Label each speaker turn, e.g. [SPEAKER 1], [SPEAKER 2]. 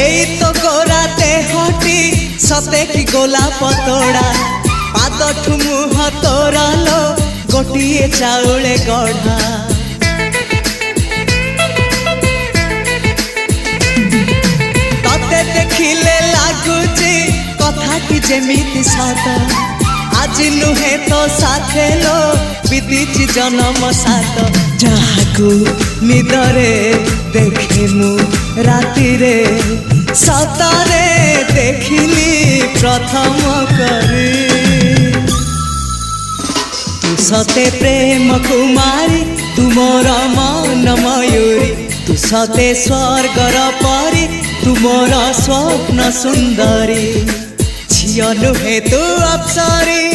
[SPEAKER 1] एई तो गोरा देहटी सते कि गोलाप तोड़ा पाद मुह तोरा लो गोटिए चाउले गढ़ा तते देखिले लागुची कथाटी जेमिति सत आज नुहे तो साथे लो बीतीची जन्म सात जहाकू निदरे देखे मु राति रे सतरे देखिली प्रथम करी तू सते प्रेम कुमारी तू मोर मन मयूरी तू सते स्वर्गर परी तू मोर स्वप्न सुंदरी झियो नुहे तू अप्सरी।